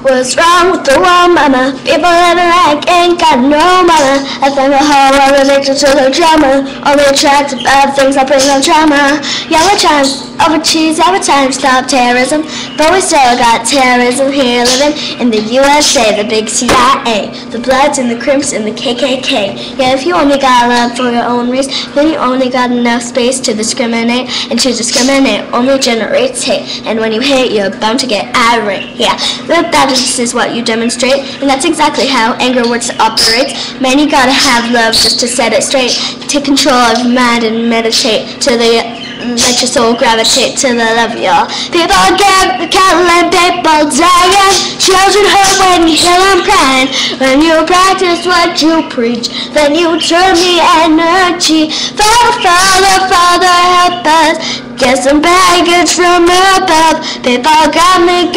What's wrong with the world, mama? People living like ain't got no mama. I think the whole world is addicted to the drama. Only attracted bad things that bring no drama. Yeah, we're trying over cheese, yeah, we're trying to stop terrorism, but we still got terrorism here living in the USA, the big CIA, the Bloods and the Crips and the KKK. Yeah, if you only got love for your own race, then you only got enough space to discriminate, and to discriminate only generates hate, and when you hate, you're bound to get irate. Yeah, that is what you demonstrate, and that's exactly how anger works operates. Man, you gotta have love just to set it straight. Take control of your mind and meditate to let your soul gravitate to the love, y'all. People get killing, people dying, children hurt when you hear them crying. When you practice what you preach, then you turn the energy. Father, Father, Father, help us get some baggage from above. People got me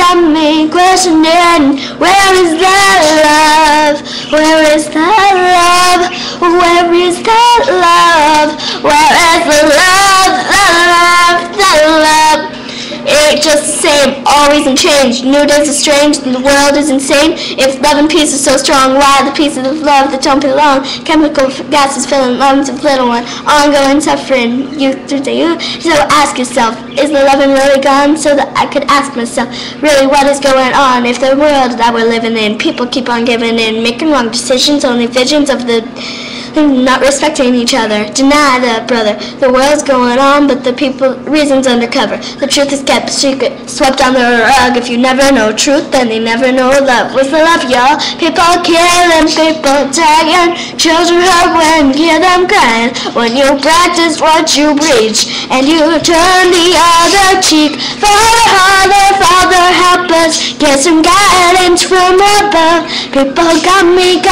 questioning, where is that love? Where is that love? Where is that love? Where is the love? The love. It ain't just the same, always in change. New days are strange, the world is insane. If love and peace is so strong, why the pieces of love that don't belong? Chemical gases filling lungs of little one, ongoing suffering, youth through the youth. So ask yourself, is the loving really gone? So that I could ask myself, really what is going on? If the world that we're living in, people keep on giving in, making wrong decisions, only visions of the not respecting each other, deny the brother. The world's going on, but the people, reasons undercover. The truth is kept secret, swept under the rug. If you never know truth, then they never know love. What's the love, y'all? People killing, people dying, children hurt when you hear them crying. When you practice what you preach, and you turn the other cheek. Father, Father, Father, help us get some guidance from above. People got me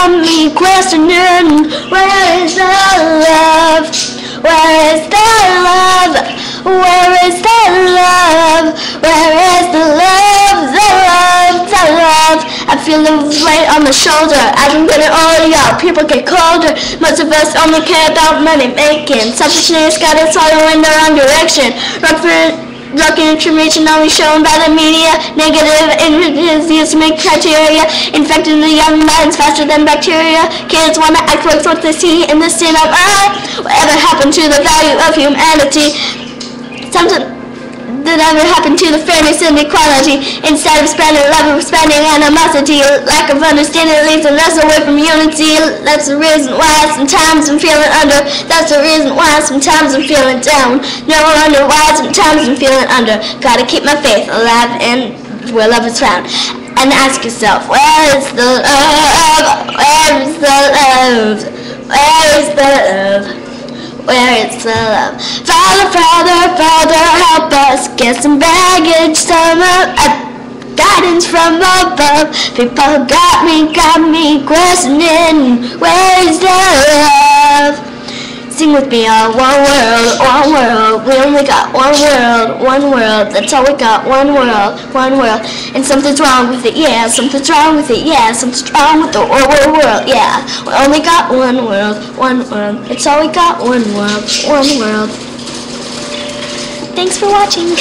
questioning, where is the love? Where is the love? Where is the love? Where is the love? The love, the love. I feel the weight on the shoulder as I'm getting older, y'all. People get colder. Most of us only care about money making. Selfishness got us all in the wrong direction. Drug information only shown by the media. Negative images used to make criteria, infecting the young minds faster than bacteria. Kids want to act like what they see in the sin of whatever happened to the value of humanity? Something that ever happened to the fairness and equality? Instead of spending love, we're spending animosity. Lack of understanding leads us away from unity. That's the reason why sometimes I'm feeling under. That's the reason why sometimes I'm feeling down. No wonder why sometimes I'm feeling under. Gotta keep my faith alive and where love is found. And ask yourself, where is the love? Where is the love? Where is the love? Where is the love? Father, Father, Father, help us get some baggage, some guidance from above. People got me questioning, where is the love? Sing with me, all one world, we only got one world, that's all we got, one world, and something's wrong with it, yeah, something's wrong with it, yeah, something's wrong with the world, yeah, we only got one world, it's all we got, one world. Thanks for watching.